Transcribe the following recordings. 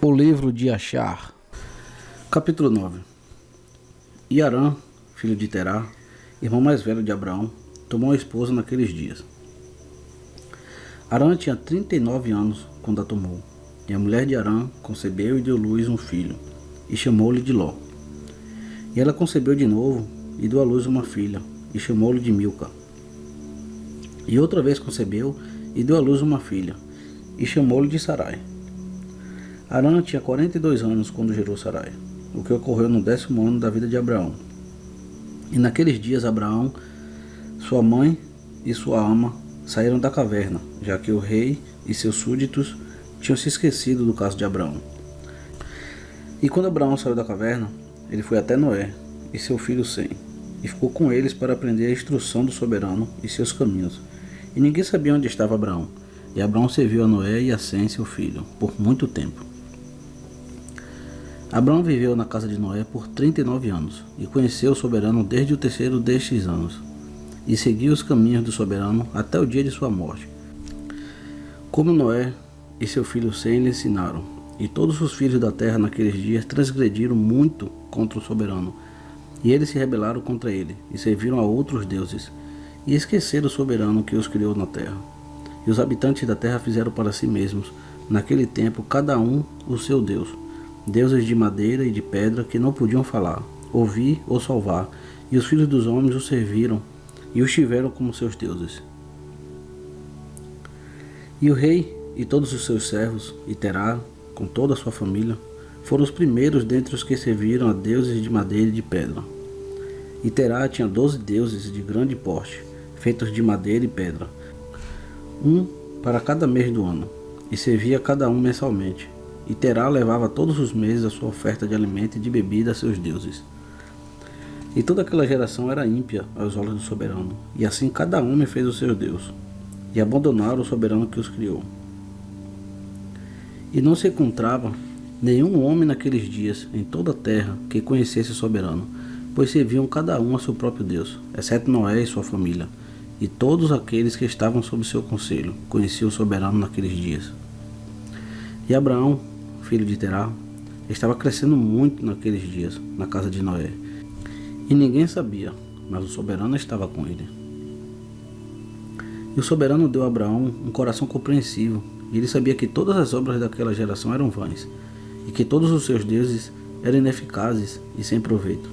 O livro de Achar. Capítulo 9. E Arã, filho de Terá, irmão mais velho de Abraão, tomou uma esposa naqueles dias. Arã tinha 39 anos quando a tomou, e a mulher de Arã concebeu e deu luz um filho, e chamou-lhe de Ló. E ela concebeu de novo, e deu à luz uma filha, e chamou-lhe de Milca. E outra vez concebeu, e deu à luz uma filha, e chamou-lhe de Sarai. Arã tinha 42 anos quando gerou Sarai, o que ocorreu no 10º ano da vida de Abraão. E naqueles dias Abraão, sua mãe e sua ama saíram da caverna, já que o rei e seus súditos tinham se esquecido do caso de Abraão. E quando Abraão saiu da caverna, ele foi até Noé e seu filho Sem, e ficou com eles para aprender a instrução do soberano e seus caminhos. E ninguém sabia onde estava Abraão. E Abraão serviu a Noé e a Sem, seu filho, por muito tempo. Abraão viveu na casa de Noé por 39 anos, e conheceu o soberano desde o terceiro destes anos, e seguiu os caminhos do soberano até o dia de sua morte. Como Noé e seu filho Sem lhe ensinaram, e todos os filhos da terra naqueles dias transgrediram muito contra o soberano, e eles se rebelaram contra ele, e serviram a outros deuses, e esqueceram o soberano que os criou na terra. E os habitantes da terra fizeram para si mesmos, naquele tempo, cada um o seu deus, deuses de madeira e de pedra que não podiam falar, ouvir ou salvar, e os filhos dos homens os serviram e os tiveram como seus deuses. E o rei e todos os seus servos, e Terá, com toda a sua família, foram os primeiros dentre os que serviram a deuses de madeira e de pedra. E Terá tinha 12 deuses de grande porte, feitos de madeira e pedra, um para cada mês do ano, e servia cada um mensalmente. E Terá levava todos os meses a sua oferta de alimento e de bebida a seus deuses. E toda aquela geração era ímpia aos olhos do soberano, e assim cada homem fez o seu Deus, e abandonaram o soberano que os criou. E não se encontrava nenhum homem naqueles dias em toda a terra que conhecesse o soberano, pois serviam cada um a seu próprio Deus, exceto Noé e sua família, e todos aqueles que estavam sob seu conselho conheciam o soberano naqueles dias. E Abraão, filho de Terá, estava crescendo muito naqueles dias, na casa de Noé. E ninguém sabia, mas o soberano estava com ele. E o soberano deu a Abraão um coração compreensivo, e ele sabia que todas as obras daquela geração eram vãs, e que todos os seus deuses eram ineficazes e sem proveito.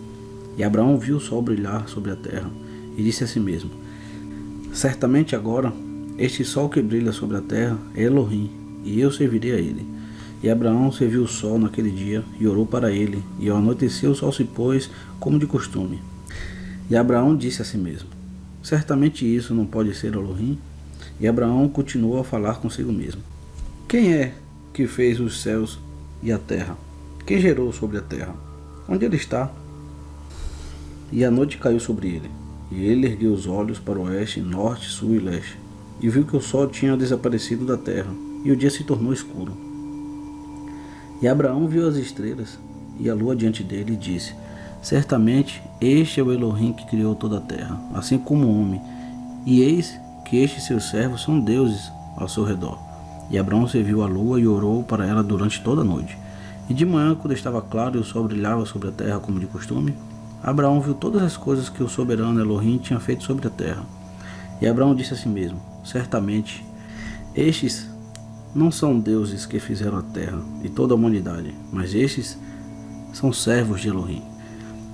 E Abraão viu o sol brilhar sobre a terra, e disse a si mesmo: certamente agora, este sol que brilha sobre a terra é Elohim, e eu servirei a ele. E Abraão serviu o sol naquele dia, e orou para ele, e ao anoitecer o sol se pôs, como de costume. E Abraão disse a si mesmo: certamente isso não pode ser Elohim. E Abraão continuou a falar consigo mesmo: quem é que fez os céus e a terra? Quem gerou sobre a terra? Onde ele está? E a noite caiu sobre ele, e ele ergueu os olhos para o oeste, norte, sul e leste, e viu que o sol tinha desaparecido da terra, e o dia se tornou escuro. E Abraão viu as estrelas e a lua diante dele e disse: certamente este é o Elohim que criou toda a terra, assim como o homem, e eis que estes seus servos são deuses ao seu redor. E Abraão serviu a lua e orou para ela durante toda a noite. E de manhã, quando estava claro e o sol brilhava sobre a terra como de costume, Abraão viu todas as coisas que o soberano Elohim tinha feito sobre a terra. E Abraão disse a si mesmo: certamente estes não são deuses que fizeram a terra e toda a humanidade, mas estes são servos de Elohim.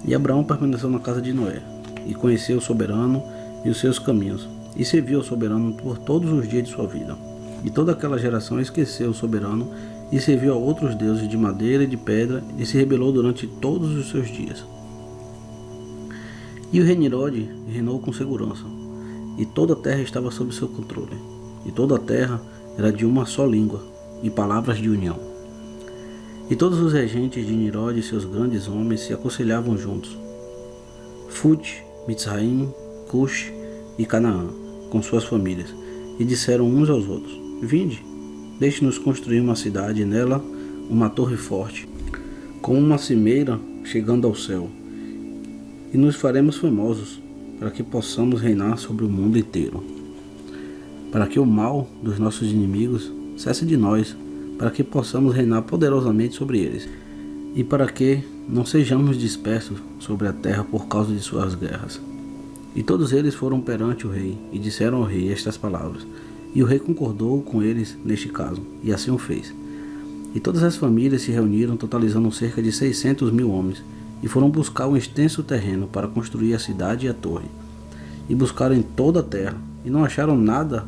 E Abraão permaneceu na casa de Noé, e conheceu o soberano e os seus caminhos, e serviu ao soberano por todos os dias de sua vida. E toda aquela geração esqueceu o soberano, e serviu a outros deuses de madeira e de pedra, e se rebelou durante todos os seus dias. E o rei Nirode reinou com segurança, e toda a terra estava sob seu controle, e toda a terra era de uma só língua, e palavras de união. E todos os regentes de Nirode e seus grandes homens se aconselhavam juntos, Fut, Mitzraim, Cush e Canaã, com suas famílias, e disseram uns aos outros: vinde, deixe-nos construir uma cidade, e nela uma torre forte, com uma cimeira chegando ao céu, e nos faremos famosos, para que possamos reinar sobre o mundo inteiro. Para que o mal dos nossos inimigos cesse de nós, para que possamos reinar poderosamente sobre eles, e para que não sejamos dispersos sobre a terra por causa de suas guerras. E todos eles foram perante o rei, e disseram ao rei estas palavras. E o rei concordou com eles neste caso, e assim o fez. E todas as famílias se reuniram, totalizando cerca de 600.000 homens, e foram buscar um extenso terreno para construir a cidade e a torre. E buscaram em toda a terra, e não acharam nada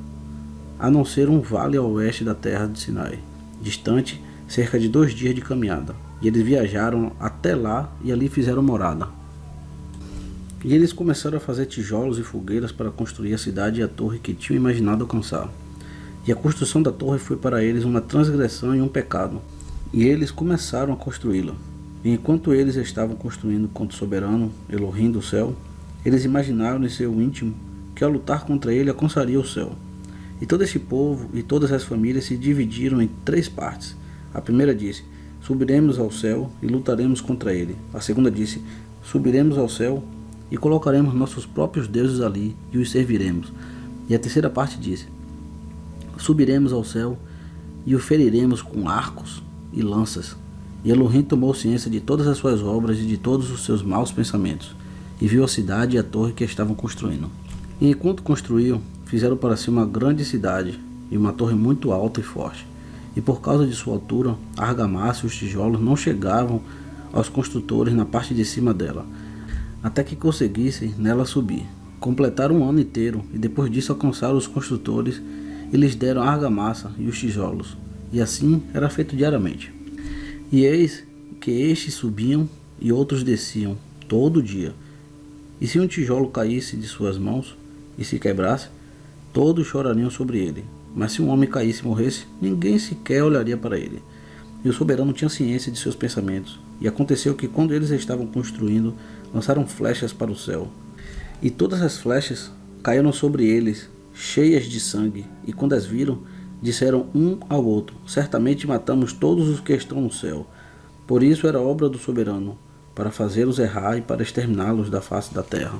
a não ser um vale ao oeste da terra de Sinai, distante cerca de 2 dias de caminhada. E eles viajaram até lá e ali fizeram morada. E eles começaram a fazer tijolos e fogueiras para construir a cidade e a torre que tinham imaginado alcançar. E a construção da torre foi para eles uma transgressão e um pecado. E eles começaram a construí-la. E enquanto eles estavam construindo contra o soberano, Elohim do céu, eles imaginaram em seu íntimo que ao lutar contra ele alcançaria o céu. E todo esse povo e todas as famílias se dividiram em 3 partes. A primeira disse: subiremos ao céu e lutaremos contra ele. A segunda disse: subiremos ao céu e colocaremos nossos próprios deuses ali e os serviremos. E a terceira parte disse: subiremos ao céu e o feriremos com arcos e lanças. E Elohim tomou ciência de todas as suas obras e de todos os seus maus pensamentos, e viu a cidade e a torre que estavam construindo. E enquanto construíam, fizeram para si uma grande cidade e uma torre muito alta e forte. E por causa de sua altura, a argamassa e os tijolos não chegavam aos construtores na parte de cima dela, até que conseguissem nela subir. Completaram um ano inteiro, e depois disso alcançaram os construtores e lhes deram a argamassa e os tijolos, e assim era feito diariamente. E eis que estes subiam e outros desciam todo dia. E se um tijolo caísse de suas mãos e se quebrasse, todos chorariam sobre ele. Mas se um homem caísse e morresse, ninguém sequer olharia para ele. E o soberano tinha ciência de seus pensamentos. E aconteceu que quando eles estavam construindo, lançaram flechas para o céu. E todas as flechas caíram sobre eles, cheias de sangue. E quando as viram, disseram um ao outro: certamente matamos todos os que estão no céu. Por isso era obra do soberano, para fazê-los errar e para exterminá-los da face da terra.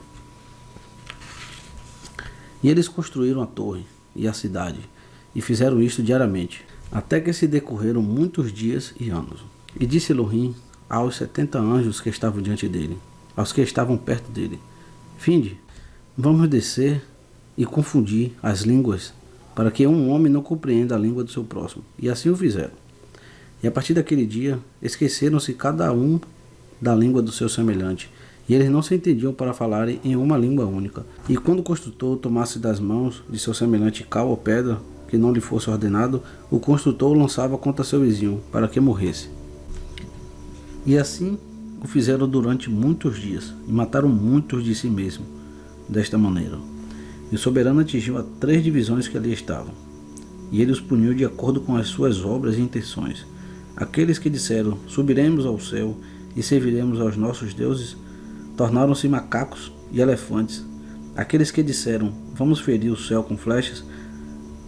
E eles construíram a torre e a cidade, e fizeram isto diariamente, até que se decorreram muitos dias e anos. E disse Elohim aos 70 anjos que estavam diante dele, aos que estavam perto dele: vinde, vamos descer e confundir as línguas, para que um homem não compreenda a língua do seu próximo. E assim o fizeram. E a partir daquele dia, esqueceram-se cada um da língua do seu semelhante, e eles não se entendiam para falarem em uma língua única. E quando o construtor tomasse das mãos de seu semelhante cal ou pedra, que não lhe fosse ordenado, o construtor o lançava contra seu vizinho, para que morresse. E assim o fizeram durante muitos dias, e mataram muitos de si mesmo, desta maneira. E o soberano atingiu a 3 divisões que ali estavam, e ele os puniu de acordo com as suas obras e intenções. Aqueles que disseram: subiremos ao céu e serviremos aos nossos deuses, tornaram-se macacos e elefantes. Aqueles que disseram: vamos ferir o céu com flechas,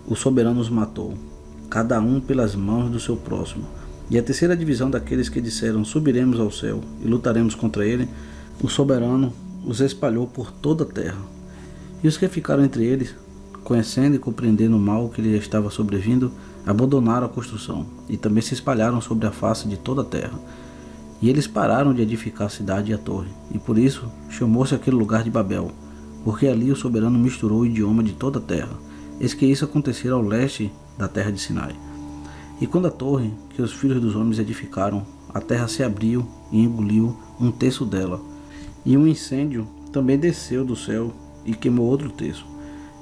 o soberano os matou, cada um pelas mãos do seu próximo. E a terceira divisão daqueles que disseram: subiremos ao céu e lutaremos contra ele, o soberano os espalhou por toda a terra. E os que ficaram entre eles, conhecendo e compreendendo o mal que lhe estava sobrevindo, abandonaram a construção, e também se espalharam sobre a face de toda a terra. E eles pararam de edificar a cidade e a torre, e por isso chamou-se aquele lugar de Babel, porque ali o soberano misturou o idioma de toda a terra. Eis que isso acontecera ao leste da terra de Sinai. E quando a torre que os filhos dos homens edificaram, a terra se abriu e engoliu 1/3 dela, e um incêndio também desceu do céu e queimou outro terço.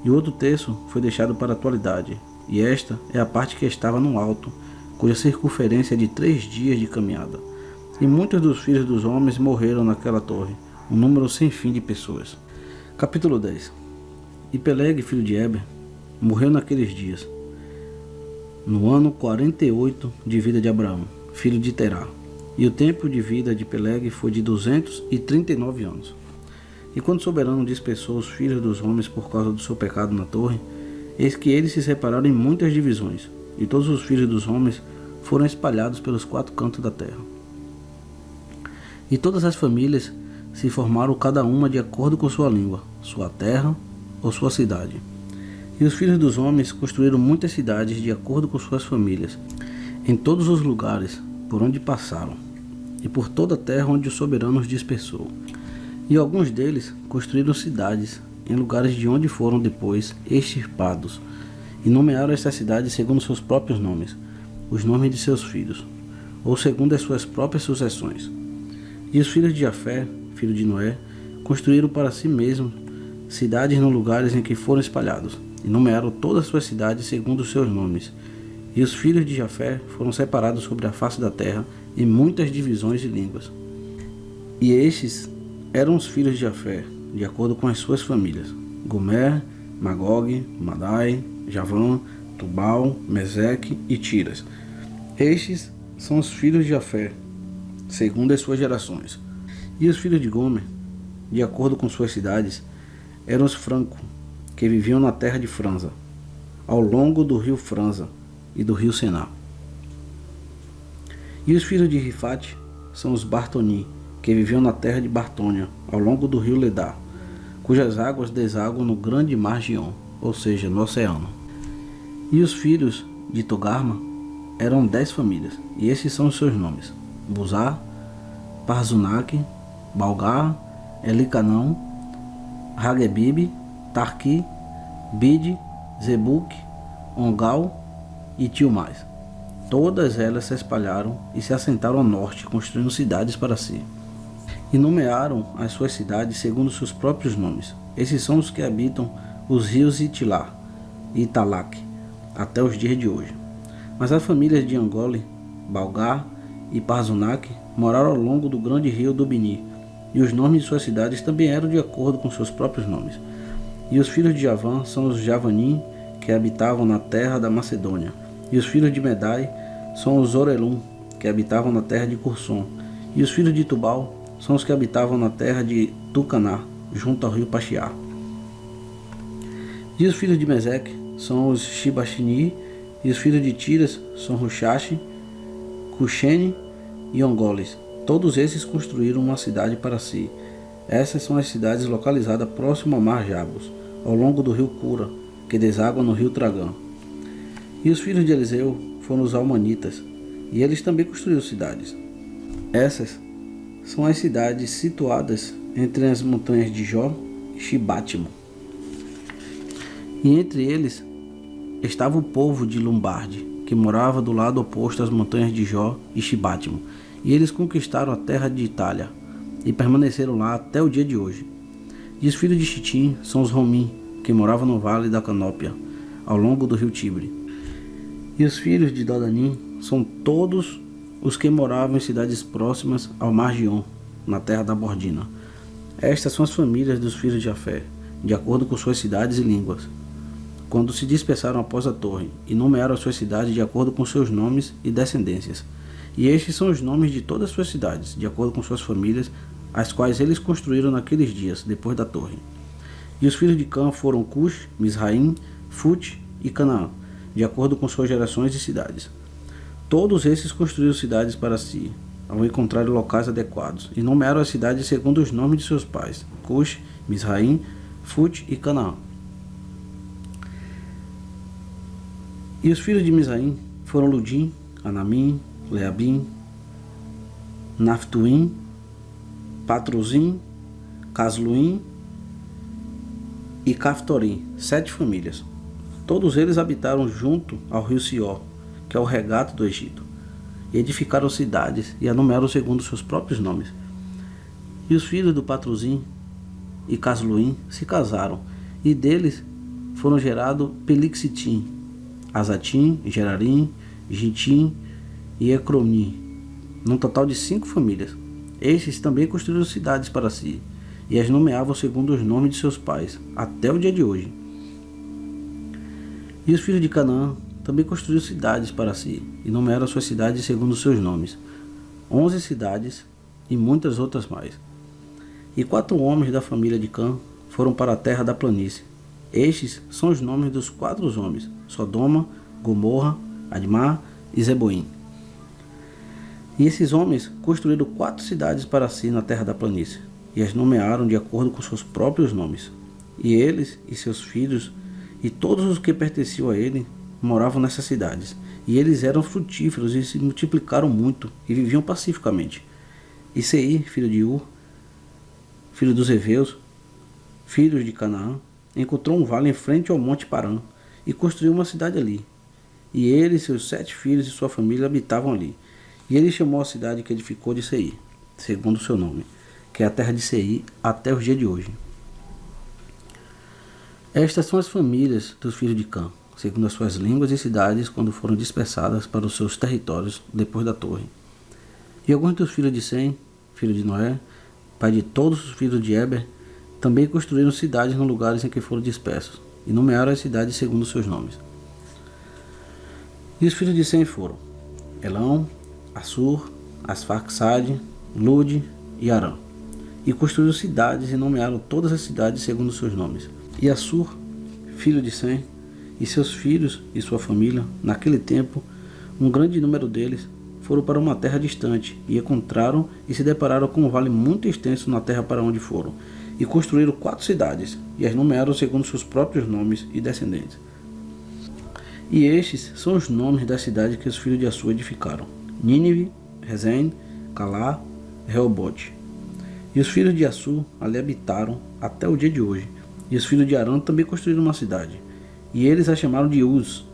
E o outro terço foi deixado para a atualidade, e esta é a parte que estava no alto, cuja circunferência é de 3 dias de caminhada. E muitos dos filhos dos homens morreram naquela torre, um número sem fim de pessoas. Capítulo 10. E Peleg, filho de Eber, morreu naqueles dias, no ano 48 de vida de Abraão, filho de Terá. E o tempo de vida de Peleg foi de 239 anos. E quando o soberano dispersou os filhos dos homens por causa do seu pecado na torre, eis que eles se separaram em muitas divisões, e todos os filhos dos homens foram espalhados pelos 4 cantos da terra. E todas as famílias se formaram cada uma de acordo com sua língua, sua terra ou sua cidade. E os filhos dos homens construíram muitas cidades de acordo com suas famílias. em todos os lugares por onde passaram, e por toda a terra onde os soberanos dispersou. E alguns deles construíram cidades em lugares de onde foram depois extirpados, e nomearam estas cidades segundo seus próprios nomes, os nomes de seus filhos, ou segundo as suas próprias sucessões. E os filhos de Jafé, filho de Noé, construíram para si mesmos cidades nos lugares em que foram espalhados, e nomearam todas as suas cidades segundo os seus nomes. E os filhos de Jafé foram separados sobre a face da terra em muitas divisões de línguas. E estes eram os filhos de Jafé, de acordo com as suas famílias: Gomer, Magog, Madai, Javã, Tubal, Meseque e Tiras. Estes são os filhos de Jafé, segundo as suas gerações. E os filhos de Gomer, de acordo com suas cidades, eram os Franco, que viviam na terra de Franza, ao longo do rio Franza e do rio Sená. E os filhos de Rifate são os Bartoni, que viviam na terra de Bartônia, ao longo do rio Ledá, cujas águas desaguam no grande mar Gion, ou seja, no oceano. E os filhos de Togarma eram 10 famílias, e esses são os seus nomes: Buzá, Parzunaque, Balgar, Elicanão, Hagebibe, Tarqui, Bide, Zebuque, Ongal e Tilmais. Todas elas se espalharam e se assentaram ao norte, construindo cidades para si. E nomearam as suas cidades segundo seus próprios nomes. Esses são os que habitam os rios Itilá e Italac, até os dias de hoje. Mas as famílias de Angole, Balgar e Parzunac moraram ao longo do grande rio do Bini, e os nomes de suas cidades também eram de acordo com seus próprios nomes. E os filhos de Javã são os Javanim, que habitavam na terra da Macedônia. E os filhos de Medai são os Orelum, que habitavam na terra de Curson. E os filhos de Tubal são os que habitavam na terra de Tucaná, junto ao rio Paxiá. E os filhos de Meseque são os Shibashini, e os filhos de Tiras são Rushashi, Cushene e Ongoles. Todos esses construíram uma cidade para si. Essas são as cidades localizadas próximo ao mar Jabos, ao longo do rio Cura, que deságua no rio Tragã. E os filhos de Eliseu foram os Almanitas, e eles também construíram cidades. Essas são as cidades situadas entre as montanhas de Jó e Shibátimo. E entre eles estava o povo de Lombarde, que morava do lado oposto às montanhas de Jó e Shibátimo. E eles conquistaram a terra de Itália e permaneceram lá até o dia de hoje. E os filhos de Chitim são os Romim, que moravam no vale da Canópia, ao longo do rio Tibre. E os filhos de Dodanim são todos os que moravam em cidades próximas ao mar Gion, na terra da Bordina. Estas são as famílias dos filhos de Jafé, de acordo com suas cidades e línguas, quando se dispersaram após a torre, e nomearam as suas cidades de acordo com seus nomes e descendências. E estes são os nomes de todas as suas cidades, de acordo com suas famílias, as quais eles construíram naqueles dias, depois da torre. E os filhos de Cã foram Cush, Misraim, Fut e Canaã, de acordo com suas gerações e cidades. Todos esses construíram cidades para si, ao encontrar locais adequados, e nomearam as cidades segundo os nomes de seus pais: Cush, Misraim, Fut e Canaã. E os filhos de Misraim foram Ludim, Anamim, Leabim, Naftuim, Patruzim, Casluim e Caftorim, 7 famílias. Todos eles habitaram junto ao rio Sió, que é o regato do Egito, e edificaram cidades e a nomearam segundo seus próprios nomes. E os filhos do Patruzim e Casluim se casaram, e deles foram gerados Pelixitim, Azatim, Gerarim, Gitim e Ecroni, num total de 5 famílias. Estes também construíram cidades para si, e as nomeavam segundo os nomes de seus pais, até o dia de hoje. E os filhos de Canaã também construíram cidades para si, e nomearam suas cidades segundo os seus nomes, 11 cidades e muitas outras mais. E 4 homens da família de Cã foram para a terra da planície. Estes são os nomes dos 4 homens: Sodoma, Gomorra, Admá e Zeboim. E esses homens construíram 4 cidades para si na terra da planície, e as nomearam de acordo com seus próprios nomes. E eles e seus filhos e todos os que pertenciam a ele moravam nessas cidades, E eles eram frutíferos e se multiplicaram muito e viviam pacificamente. E Seir, filho de Ur, filho dos Heveus, filhos de Canaã, encontrou um vale em frente ao monte Parã e construiu uma cidade ali. E ele, seus 7 filhos e sua família habitavam ali. E ele chamou a cidade que edificou de Seir, segundo o seu nome, que é a terra de Seir até os dias de hoje. Estas são as famílias dos filhos de Cã, segundo as suas línguas e cidades, quando foram dispersadas para os seus territórios depois da torre. E alguns dos filhos de Sem, filho de Noé, pai de todos os filhos de Eber, também construíram cidades nos lugares em que foram dispersos, e nomearam as cidades segundo os seus nomes. E os filhos de Sem foram Elão, Assur, Asfaxade, Lude e Arã. E construíram cidades e nomearam todas as cidades segundo os seus nomes. E Assur, filho de Sem, e seus filhos e sua família, naquele tempo, um grande número deles, foram para uma terra distante, e encontraram e se depararam com um vale muito extenso na terra para onde foram, e construíram 4 cidades, e as nomearam segundo seus próprios nomes e descendentes. E estes são os nomes das cidades que os filhos de Assur edificaram: Nínive, Rezém, Calá, Reobote. E os filhos de Assur ali habitaram até o dia de hoje. E os filhos de Arã também construíram uma cidade, e eles a chamaram de Uz,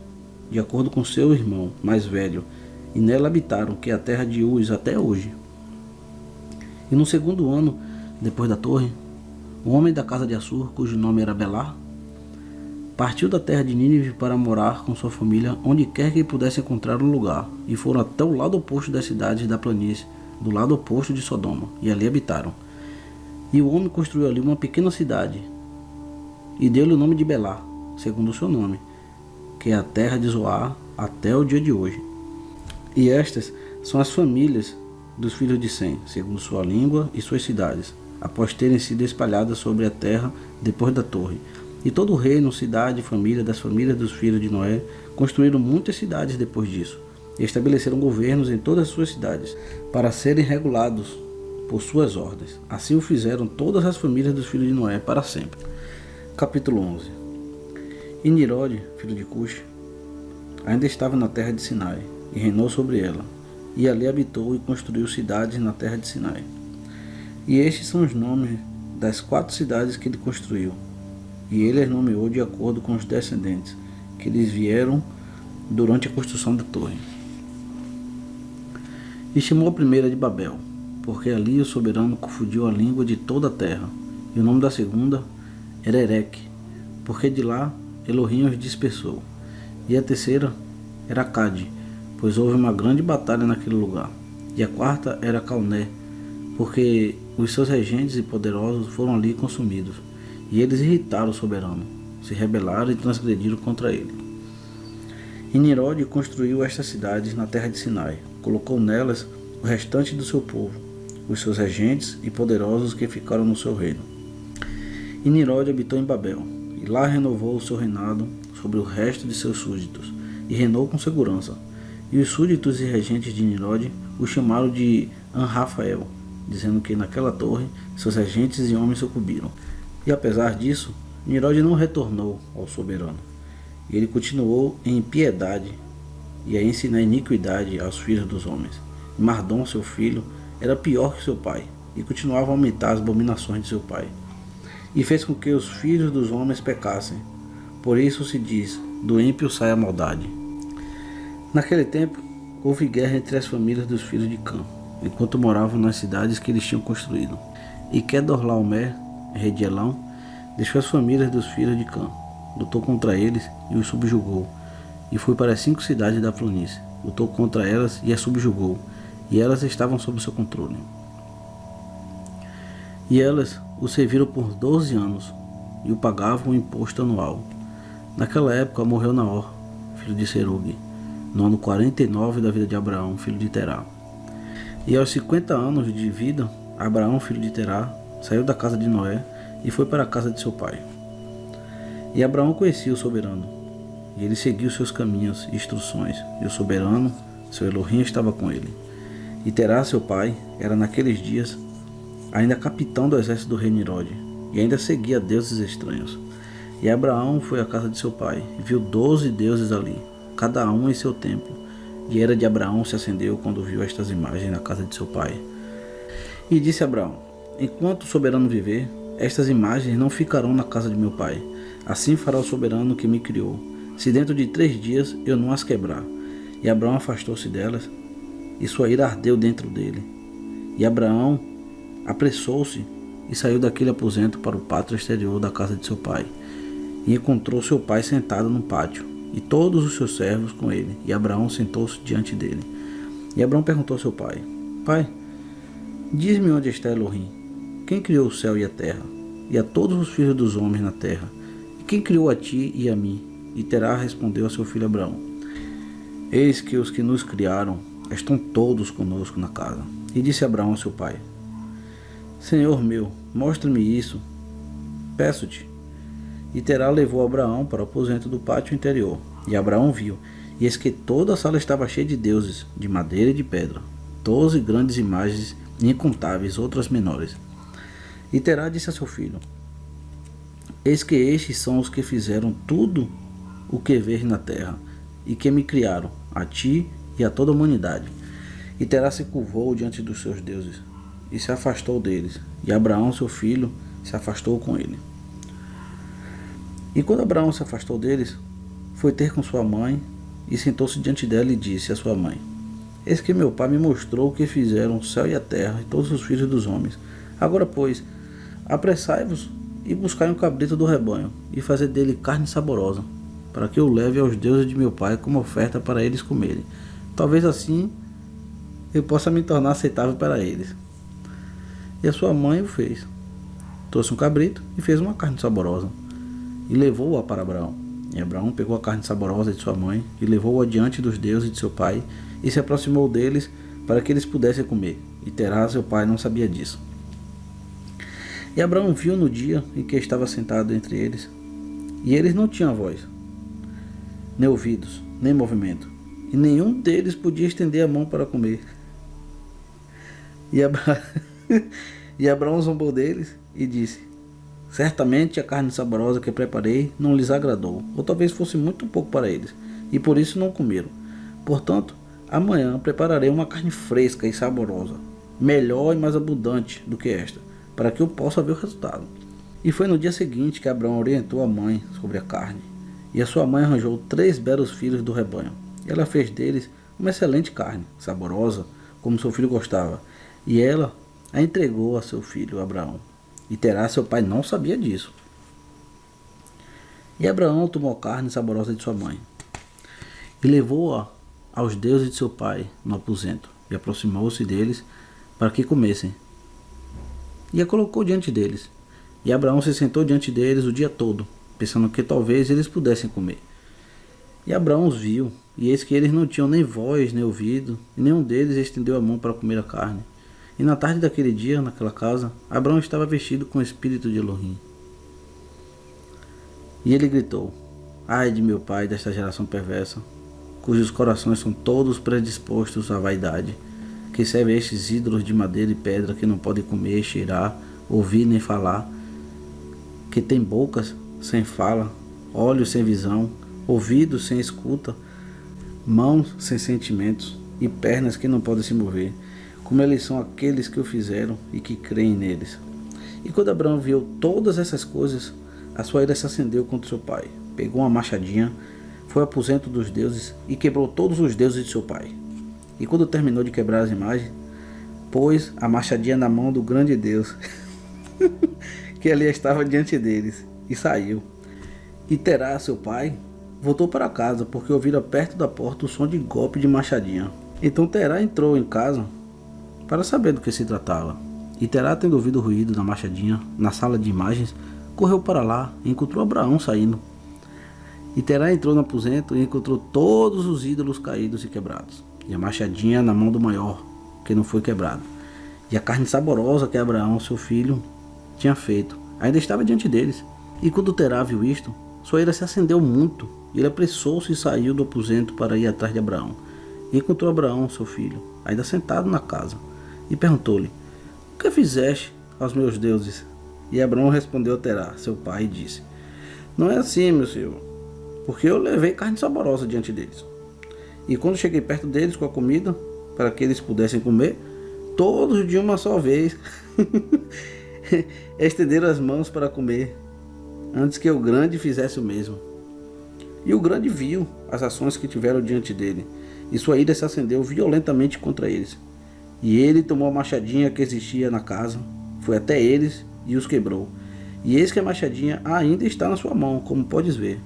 de acordo com seu irmão mais velho, e nela habitaram, que é a terra de Uz até hoje. E no segundo ano, depois da torre, o homem da casa de Assur, cujo nome era Belá, partiu da terra de Nínive para morar com sua família onde quer que pudesse encontrar um lugar, e foram até o lado oposto das cidades da planície, do lado oposto de Sodoma, e ali habitaram. E o homem construiu ali uma pequena cidade, e deu-lhe o nome de Belá, segundo o seu nome, que é a terra de Zoar até o dia de hoje. E estas são as famílias dos filhos de Sem, segundo sua língua e suas cidades, após terem sido espalhadas sobre a terra depois da torre. E todo o reino, cidade e família das famílias dos filhos de Noé construíram muitas cidades depois disso, e estabeleceram governos em todas as suas cidades, para serem regulados por suas ordens. Assim o fizeram todas as famílias dos filhos de Noé para sempre. Capítulo 11. E Nirode, filho de Cush, ainda estava na terra de Sinai, e reinou sobre ela, e ali habitou e construiu cidades na terra de Sinai. E estes são os nomes das 4 cidades que ele construiu, e ele as nomeou de acordo com os descendentes que lhes vieram durante a construção da torre. E chamou a primeira de Babel, porque ali o soberano confundiu a língua de toda a terra, e o nome da segunda era Ereque, porque de lá Elohim os dispersou. E a terceira era Cade, pois houve uma grande batalha naquele lugar. E a quarta era Calné, porque os seus regentes e poderosos foram ali consumidos. E eles irritaram o soberano, se rebelaram e transgrediram contra ele. E Nirode construiu estas cidades na terra de Sinai, colocou nelas o restante do seu povo, os seus regentes e poderosos que ficaram no seu reino. E Nirode habitou em Babel, e lá renovou o seu reinado sobre o resto de seus súditos, e reinou com segurança. E os súditos e regentes de Nirode o chamaram de Anrafael, dizendo que naquela torre seus regentes e homens sucumbiram. E apesar disso, Nirode não retornou ao soberano, e ele continuou em impiedade e a ensinar iniquidade aos filhos dos homens. E Mardom, seu filho, era pior que seu pai, e continuava a aumentar as abominações de seu pai. E fez com que os filhos dos homens pecassem. Por isso se diz, do ímpio sai a maldade. Naquele tempo, houve guerra entre as famílias dos filhos de Cã, enquanto moravam nas cidades que eles tinham construído. E Quedorlaomer, rei de Elão, deixou as famílias dos filhos de Cã, lutou contra eles e os subjugou, e foi para as 5 cidades da planície, lutou contra elas e as subjugou, e elas estavam sob seu controle. E elas o serviram por 12 anos, e o pagavam um imposto anual. Naquela época morreu Naor, filho de Serug, no ano 49 da vida de Abraão, filho de Terá. E aos 50 anos de vida, Abraão, filho de Terá, saiu da casa de Noé e foi para a casa de seu pai. E Abraão conhecia o soberano, e ele seguiu seus caminhos e instruções, e o soberano, seu Elohim, estava com ele. E Terá, seu pai, era naqueles dias ainda capitão do exército do rei Nirode, e ainda seguia deuses estranhos. E Abraão foi à casa de seu pai, e viu 12 deuses ali, cada um em seu templo. E a ira de Abraão se acendeu quando viu estas imagens na casa de seu pai. E disse Abraão: enquanto o soberano viver, estas imagens não ficarão na casa de meu pai. Assim fará o soberano que me criou, se dentro de 3 dias eu não as quebrar. E Abraão afastou-se delas, e sua ira ardeu dentro dele. E Abraão apressou-se e saiu daquele aposento para o pátio exterior da casa de seu pai. E encontrou seu pai sentado no pátio, e todos os seus servos com ele. E Abraão sentou-se diante dele. E Abraão perguntou ao seu pai: Pai, diz-me onde está Elohim? Quem criou o céu e a terra, e a todos os filhos dos homens na terra? E quem criou a ti e a mim? E Terá respondeu a seu filho Abraão: eis que os que nos criaram estão todos conosco na casa. E disse Abraão ao seu pai: Senhor meu, mostra-me isso, peço-te. E Terá levou Abraão para o aposento do pátio interior. E Abraão viu, e eis que toda a sala estava cheia de deuses, de madeira e de pedra, 12 grandes imagens e incontáveis outras menores. E Terá disse a seu filho: eis que estes são os que fizeram tudo o que vês na terra, e que me criaram, a ti e a toda a humanidade. E Terá se curvou diante dos seus deuses, e se afastou deles. E Abraão, seu filho, se afastou com ele. E quando Abraão se afastou deles, foi ter com sua mãe, e sentou-se diante dela e disse à sua mãe: eis que meu pai me mostrou o que fizeram o céu e a terra, e todos os filhos dos homens. Agora, pois, apressai-vos e buscai um cabrito do rebanho, e fazei dele carne saborosa, para que eu leve aos deuses de meu pai como oferta para eles comerem. Talvez assim eu possa me tornar aceitável para eles. E a sua mãe o fez. Trouxe um cabrito e fez uma carne saborosa, e levou-a para Abraão. E Abraão pegou a carne saborosa de sua mãe, e levou-a diante dos deuses de seu pai, e se aproximou deles, para que eles pudessem comer. E Terá, seu pai, não sabia disso. E Abraão viu no dia em que estava sentado entre eles, e eles não tinham voz, nem ouvidos, nem movimento, e nenhum deles podia estender a mão para comer. E Abraão zombou deles e disse: certamente a carne saborosa que preparei não lhes agradou, ou talvez fosse muito pouco para eles, e por isso não comeram. Portanto, amanhã prepararei uma carne fresca e saborosa, melhor e mais abundante do que esta, para que eu possa ver o resultado. E foi no dia seguinte que Abraão orientou a mãe sobre a carne. E a sua mãe arranjou 3 belos filhos do rebanho. E ela fez deles uma excelente carne, saborosa, como seu filho gostava. E ela a entregou a seu filho Abraão. E Terá, seu pai, não sabia disso. E Abraão tomou a carne saborosa de sua mãe, e levou-a aos deuses de seu pai no aposento, e aproximou-se deles para que comessem. E a colocou diante deles. E Abraão se sentou diante deles o dia todo, pensando que talvez eles pudessem comer. E Abraão os viu, e eis que eles não tinham nem voz, nem ouvido, e nenhum deles estendeu a mão para comer a carne. E na tarde daquele dia, naquela casa, Abraão estava vestido com o espírito de Elohim. E ele gritou: ai de meu pai, desta geração perversa, cujos corações são todos predispostos à vaidade, que serve a estes ídolos de madeira e pedra, que não podem comer, cheirar, ouvir nem falar, que tem bocas sem fala, olhos sem visão, ouvidos sem escuta, mãos sem sentimentos e pernas que não podem se mover, como eles são aqueles que o fizeram e que creem neles. E quando Abraão viu todas essas coisas, a sua ira se acendeu contra seu pai. Pegou uma machadinha, foi ao aposento dos deuses e quebrou todos os deuses de seu pai. E quando terminou de quebrar as imagens, pôs a machadinha na mão do grande Deus que ali estava diante deles, e saiu. E Terá, seu pai, voltou para casa, porque ouvira perto da porta o som de golpe de machadinha. Então Terá entrou em casa para saber do que se tratava. E Terá, tendo ouvido o ruído da machadinha na sala de imagens, correu para lá e encontrou Abraão saindo. E Terá entrou no aposento e encontrou todos os ídolos caídos e quebrados, e a machadinha na mão do maior, que não foi quebrada. E a carne saborosa que Abraão, seu filho, tinha feito, ainda estava diante deles. E quando Terá viu isto, sua ira se acendeu muito, e ele apressou-se e saiu do aposento para ir atrás de Abraão. E encontrou Abraão, seu filho, ainda sentado na casa, e perguntou-lhe: o que fizeste aos meus deuses? E Abraão respondeu a Terá, seu pai, e disse: não é assim, meu senhor, porque eu levei carne saborosa diante deles. E quando cheguei perto deles com a comida, para que eles pudessem comer, todos de uma só vez estenderam as mãos para comer, antes que o grande fizesse o mesmo. E o grande viu as ações que tiveram diante dele, e sua ira se acendeu violentamente contra eles. E ele tomou a machadinha que existia na casa, foi até eles e os quebrou. E eis que a machadinha ainda está na sua mão, como podes ver.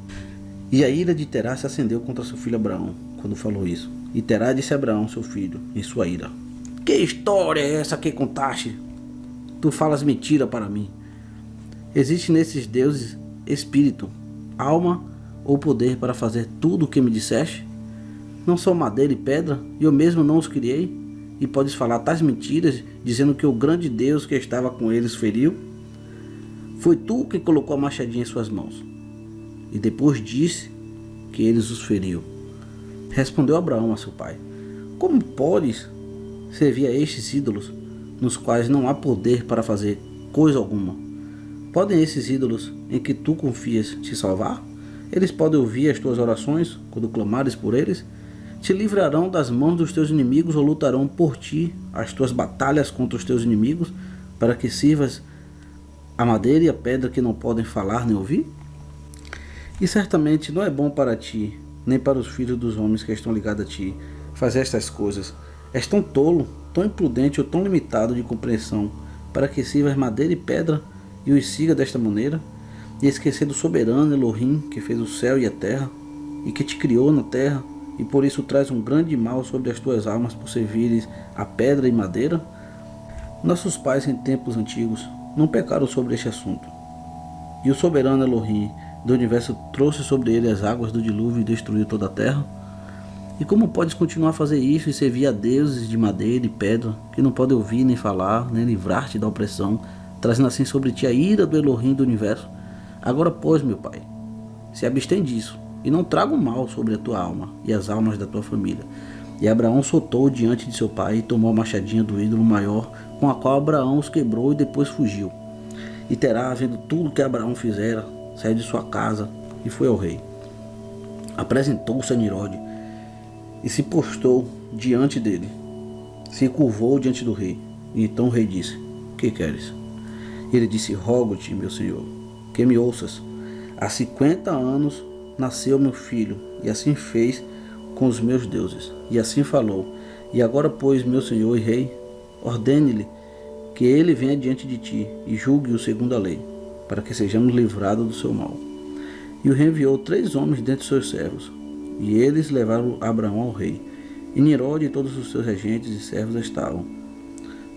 E a ira de Terá se acendeu contra seu filho Abraão, quando falou isso. E Terá disse a Abraão, seu filho, em sua ira: Que história é essa que contaste? Tu falas mentira para mim. Existe nesses deuses espírito, alma ou poder para fazer tudo o que me disseste? Não são madeira e pedra, e eu mesmo não os criei? E podes falar tais mentiras, dizendo que o grande Deus que estava com eles feriu? Foi tu que colocou a machadinha em suas mãos. E depois disse que eles os feriu. Respondeu Abraão a seu pai: Como podes servir a estes ídolos, nos quais não há poder para fazer coisa alguma? Podem esses ídolos em que tu confias te salvar? Eles podem ouvir as tuas orações quando clamares por eles? Te livrarão das mãos dos teus inimigos ou lutarão por ti as tuas batalhas contra os teus inimigos, para que sirvas a madeira e a pedra que não podem falar nem ouvir? E certamente não é bom para ti, nem para os filhos dos homens que estão ligados a ti, fazer estas coisas. És tão tolo, tão imprudente ou tão limitado de compreensão, para que sirvas madeira e pedra e os siga desta maneira, e esquecer do soberano Elohim, que fez o céu e a terra, e que te criou na terra, e por isso traz um grande mal sobre as tuas almas por servires a pedra e madeira? Nossos pais em tempos antigos não pecaram sobre este assunto. E o soberano Elohim do universo trouxe sobre ele as águas do dilúvio e destruiu toda a terra? E como podes continuar a fazer isso e servir a deuses de madeira e pedra, que não podem ouvir nem falar, nem livrar-te da opressão, trazendo assim sobre ti a ira do Elohim do universo? Agora, pois, meu pai, se abstém disso, e não traga o mal sobre a tua alma e as almas da tua família. E Abraão soltou diante de seu pai e tomou a machadinha do ídolo maior, com a qual Abraão os quebrou e depois fugiu. E Terá, vendo tudo que Abraão fizera, saiu de sua casa e foi ao rei. Apresentou-se a Nimrode e se postou diante dele. Se curvou diante do rei. E então o rei disse: Que queres? Ele disse: Rogo-te, meu senhor, que me ouças. Há 50 anos nasceu meu filho, e assim fez com os meus deuses, e assim falou. E agora, pois, meu senhor e rei, ordene-lhe que ele venha diante de ti e julgue-o segundo a lei, para que sejamos livrados do seu mal. E o rei enviou 3 homens dentre os seus servos, e eles levaram Abraão ao rei. E Nimrode e todos os seus regentes e servos estavam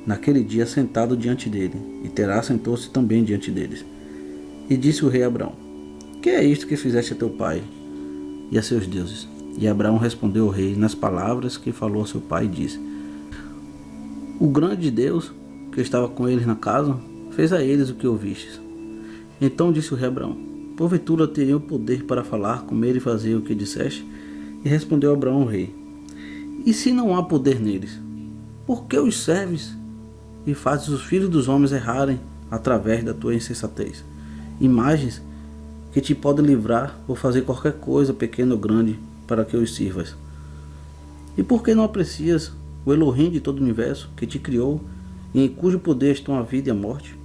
naquele dia sentado diante dele, e Terá sentou-se também diante deles. E disse o rei a Abraão: Que é isto que fizeste a teu pai e a seus deuses? E Abraão respondeu ao rei nas palavras que falou a seu pai e disse: O grande Deus que estava com eles na casa fez a eles o que ouvistes. Então disse o rei a Abraão: Porventura teriam poder para falar, comer e fazer o que disseste? E respondeu Abraão ao rei: E se não há poder neles, por que os serves e fazes os filhos dos homens errarem através da tua insensatez? Imagens que te podem livrar ou fazer qualquer coisa, pequena ou grande, para que os sirvas. E por que não aprecias o Elohim de todo o universo, que te criou, e em cujo poder estão a vida e a morte?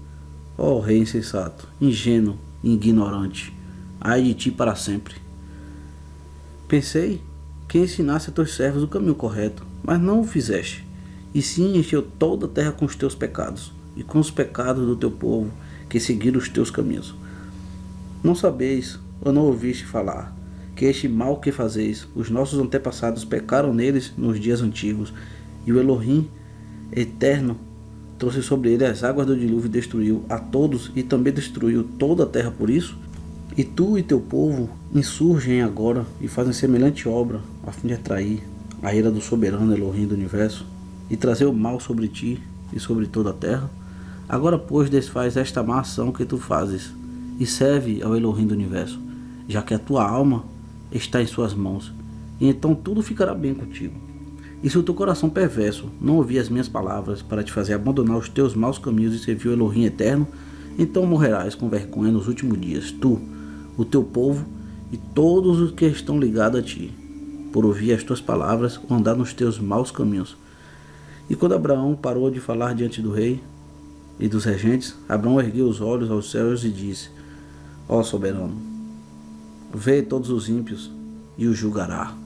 Ó rei insensato, ingênuo e ignorante, ai de ti para sempre. Pensei que ensinasse a teus servos o caminho correto, mas não o fizeste, e sim encheu toda a terra com os teus pecados, e com os pecados do teu povo, que seguiram os teus caminhos. Não sabeis, ou não ouviste falar, que este mal que fazeis, os nossos antepassados pecaram neles nos dias antigos, e o Elohim eterno trouxe sobre ele as águas do dilúvio e destruiu a todos, e também destruiu toda a terra por isso? E tu e teu povo insurgem agora e fazem semelhante obra, a fim de atrair a ira do soberano Elohim do universo, e trazer o mal sobre ti e sobre toda a terra? Agora, pois, desfaz esta má ação que tu fazes, e serve ao Elohim do universo, já que a tua alma está em suas mãos, e então tudo ficará bem contigo. E se o teu coração perverso não ouvir as minhas palavras para te fazer abandonar os teus maus caminhos e servir o Elohim eterno, então morrerás com vergonha nos últimos dias, tu, o teu povo e todos os que estão ligados a ti. por ouvir as tuas palavras ou andar nos teus maus caminhos. E quando Abraão parou de falar diante do rei e dos regentes, Abraão ergueu os olhos aos céus e disse: Ó soberano, vê todos os ímpios e os julgará.